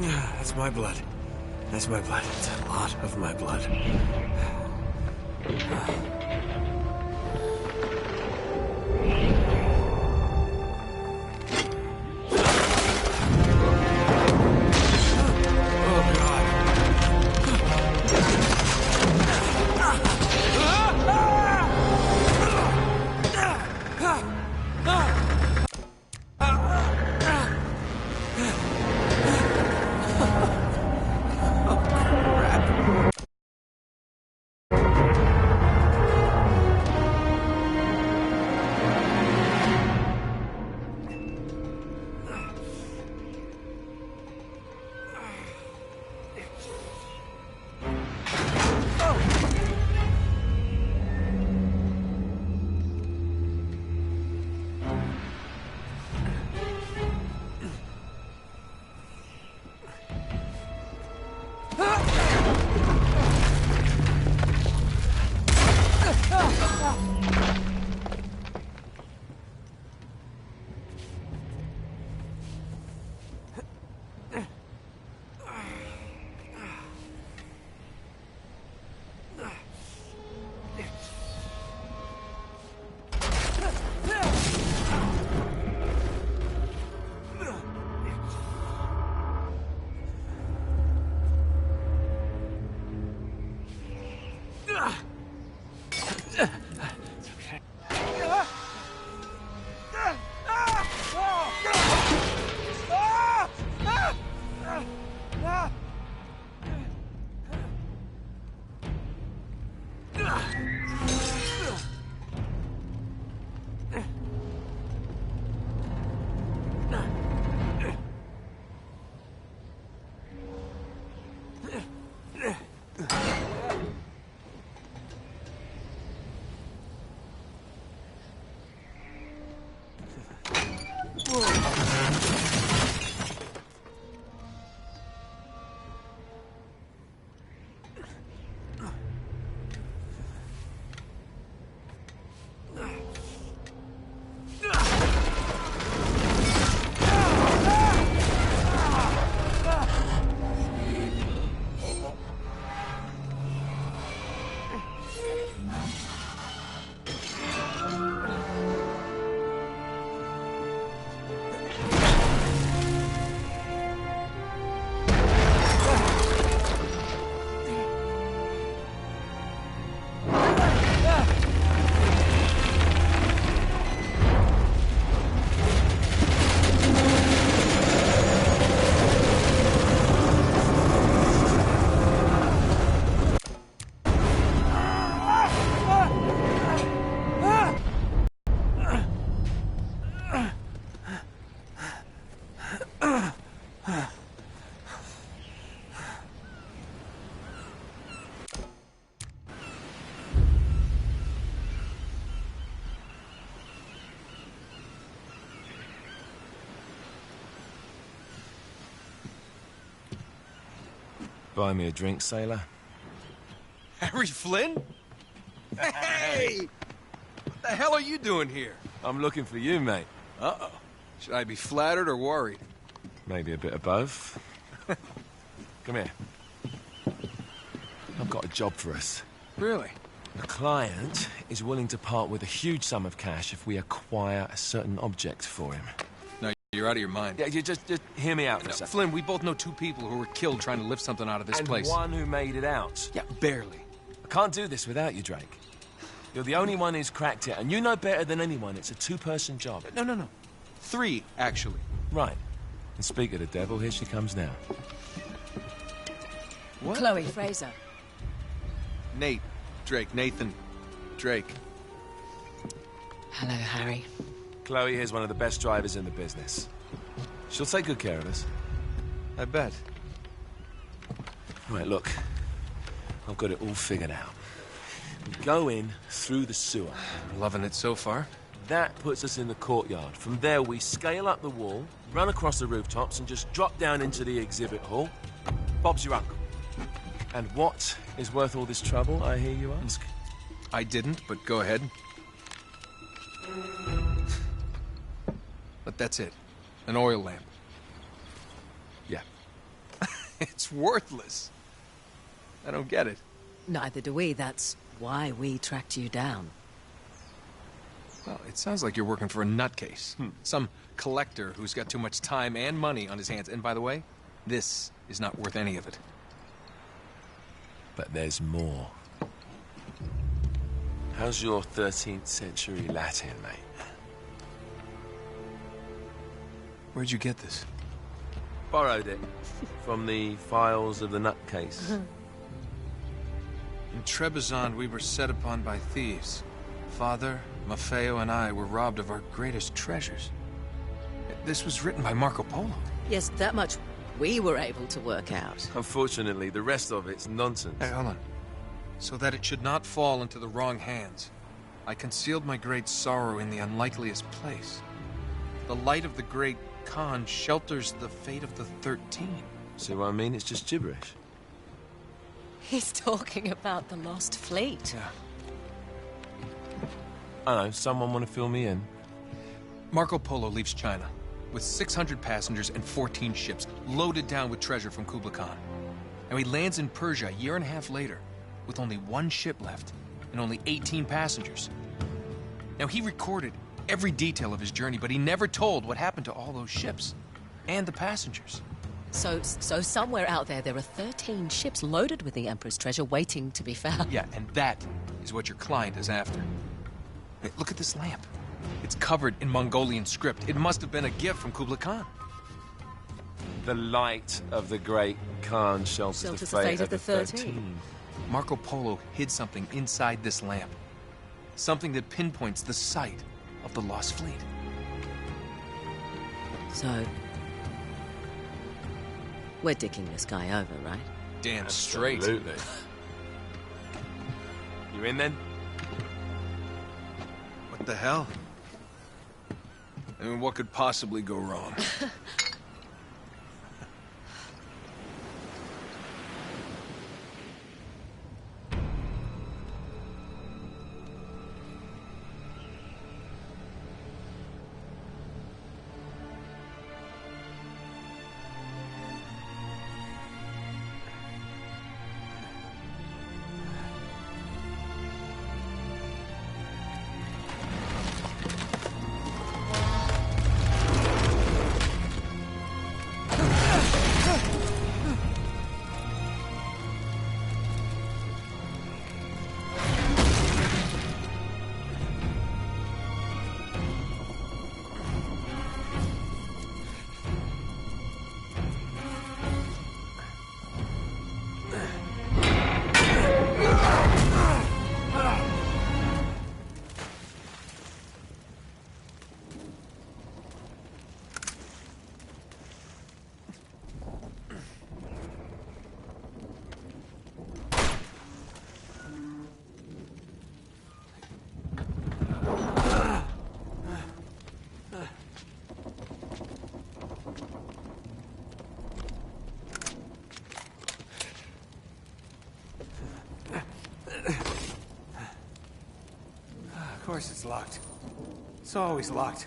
That's my blood. That's my blood. It's a lot of my blood. Buy me a drink, sailor. Harry Flynn? Hey! What the hell are you doing here? I'm looking for you, mate. Uh-oh. Should I be flattered or worried? Maybe a bit of both. Come here. I've got a job for us. Really? The client is willing to part with a huge sum of cash if we acquire a certain object for him. No, you're out of your mind. Yeah, you just hear me out for a second. Flynn, we both know two people who were killed trying to lift something out of this place. And one who made it out. Yeah, barely. I can't do this without you, Drake. You're the only one who's cracked it, and you know better than anyone it's a two-person job. No. Three, actually. Right. And speak of the devil, here she comes now. What? Chloe Fraser. Nate. Drake. Nathan. Drake. Hello, Harry. Chloe here's one of the best drivers in the business. She'll take good care of us. I bet. Right, look. I've got it all figured out. We go in through the sewer. Loving it so far. That puts us in the courtyard. From there, we scale up the wall, run across the rooftops, and just drop down into the exhibit hall. Bob's your uncle. And what is worth all this trouble, I hear you ask? I didn't, but go ahead. But that's it. An oil lamp. Yeah. It's worthless. I don't get it. Neither do we. That's why we tracked you down. Well, it sounds like you're working for a nutcase. Some collector who's got too much time and money on his hands. And by the way, this is not worth any of it. But there's more. How's your 13th century Latin, mate? Where'd you get this? Borrowed it from the files of the nutcase. In Trebizond, we were set upon by thieves. Father, Maffeo, and I were robbed of our greatest treasures. This was written by Marco Polo. Yes, that much we were able to work out. Unfortunately, the rest of it's nonsense. Hey, hold on. So that it should not fall into the wrong hands, I concealed my great sorrow in the unlikeliest place. The light of the great Khan shelters the fate of the 13. See what I mean? It's just gibberish. He's talking about the lost fleet. Yeah. I know, someone want to fill me in? Marco Polo leaves China with 600 passengers and 14 ships, loaded down with treasure from Kublai Khan. And he lands in Persia a year and a half later, with only one ship left and only 18 passengers. Now, he recorded every detail of his journey, but he never told what happened to all those ships and the passengers. So somewhere out there are 13 ships loaded with the Emperor's treasure waiting to be found. Yeah, and that is what your client is after. Hey, look at this lamp. It's covered in Mongolian script. It must have been a gift from Kublai Khan. The light of the great Khan shelters the fate of the 13. Marco Polo hid something inside this lamp. Something that pinpoints the site of the lost fleet. So, we're dicking this guy over, right? Damn straight. Absolutely. You in then? What the hell? I mean, what could possibly go wrong? Of course it's locked. It's always locked.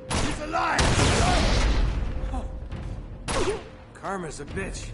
He's alive! Oh. Karma's a bitch.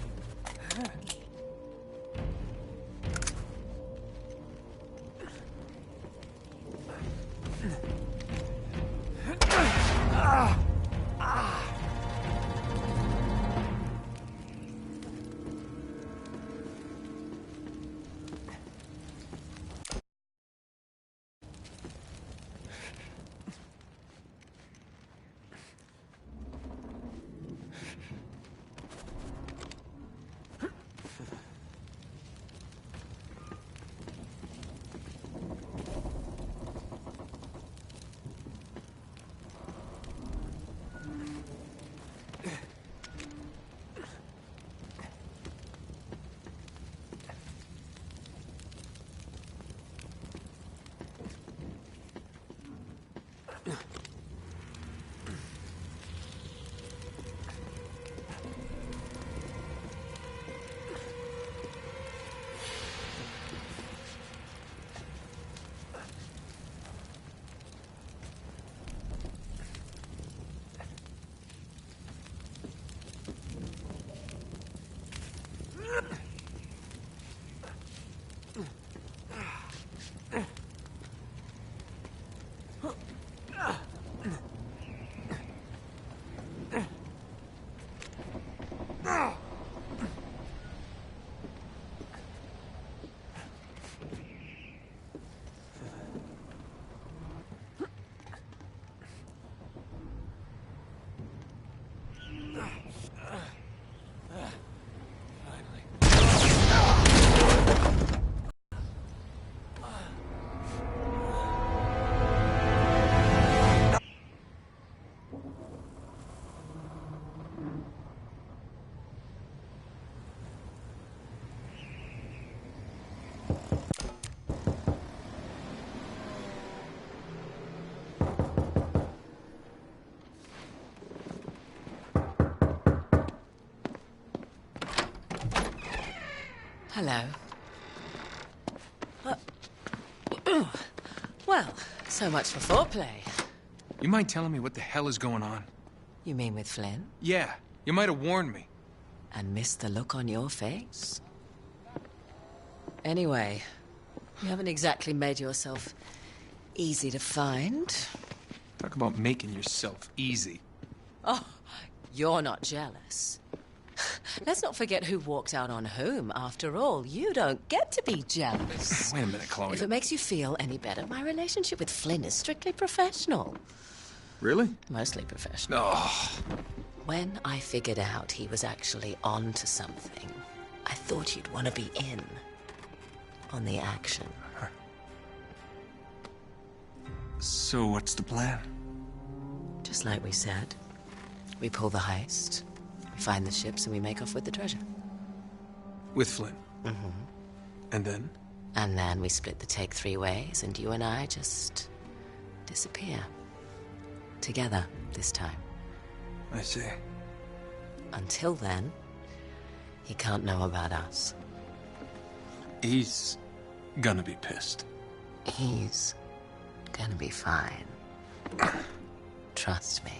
Hello. Well, so much for foreplay. You mind telling me what the hell is going on? You mean with Flynn? Yeah, you might have warned me. And missed the look on your face? Anyway, you haven't exactly made yourself easy to find. Talk about making yourself easy. Oh, you're not jealous. Let's not forget who walked out on whom. After all, you don't get to be jealous. Wait a minute, Chloe. If it makes you feel any better, my relationship with Flynn is strictly professional. Really? Mostly professional. Oh. When I figured out he was actually on to something, I thought you'd want to be in on the action. So what's the plan? Just like we said. We pull the heist, we find the ships, and we make off with the treasure. With Flynn? Mm-hmm. And then? And then we split the take 3 ways, and you and I just disappear. Together, this time. I see. Until then, he can't know about us. He's gonna be pissed. He's gonna be fine. Trust me.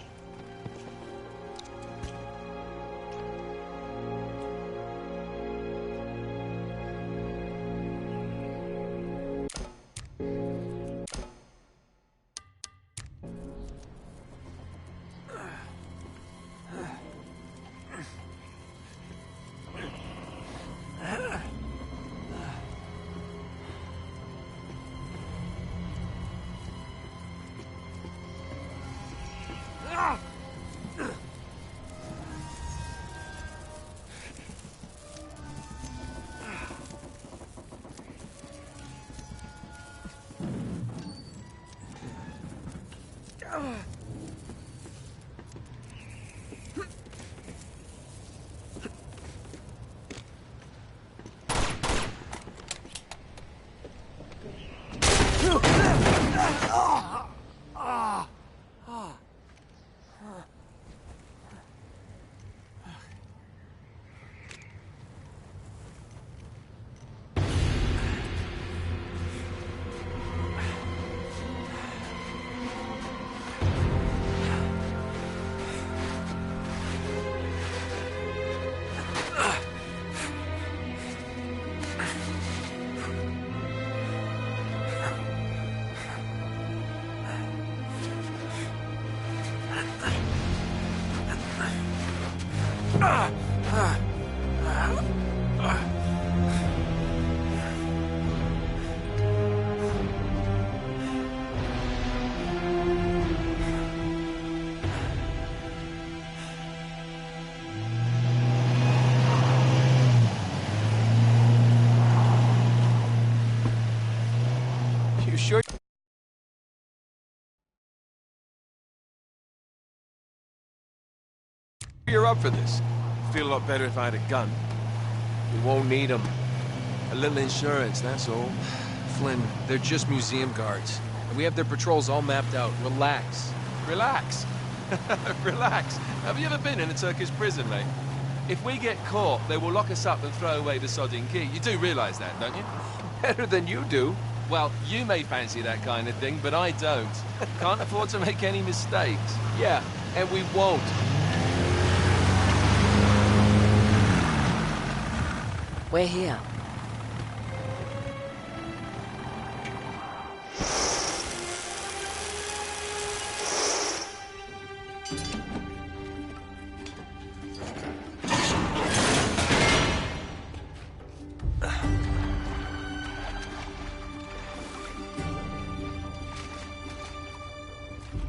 You sure? You're up for this? Feel a lot better if I had a gun. We won't need them. A little insurance, that's all. Flynn, they're just museum guards. And we have their patrols all mapped out. Relax. Relax. Relax. Have you ever been in a Turkish prison, mate? If we get caught, they will lock us up and throw away the sodding key. You do realize that, don't you? Better than you do. Well, you may fancy that kind of thing, but I don't. Can't afford to make any mistakes. Yeah, and we won't. We're here.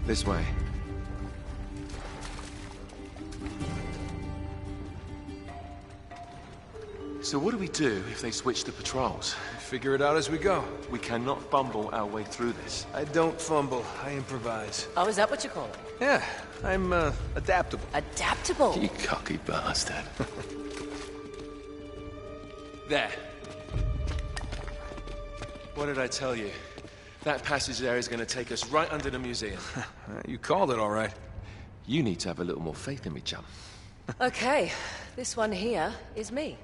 This way. So what do we do if they switch the patrols? Figure it out as we go. We cannot fumble our way through this. I don't fumble, I improvise. Oh, is that what you call it? Yeah, I'm, adaptable. Adaptable. You cocky bastard. There. What did I tell you? That passage there is going to take us right under the museum. You called it all right. You need to have a little more faith in me, chum. Okay, this one here is me.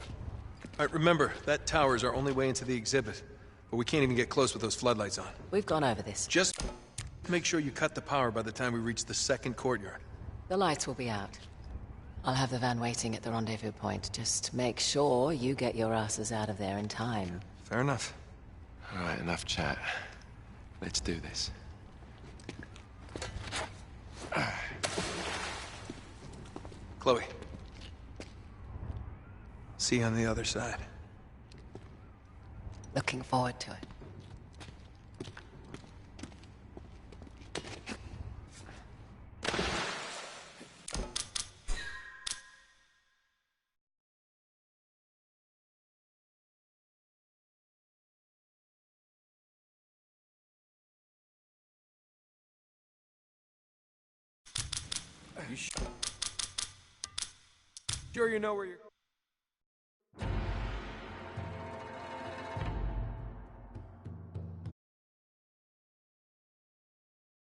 All right, remember, that tower is our only way into the exhibit. But we can't even get close with those floodlights on. We've gone over this. Just make sure you cut the power by the time we reach the second courtyard. The lights will be out. I'll have the van waiting at the rendezvous point. Just make sure you get your asses out of there in time. Fair enough. All right, enough chat. Let's do this. Chloe. See you on the other side. Looking forward to it. Sure you know where you're...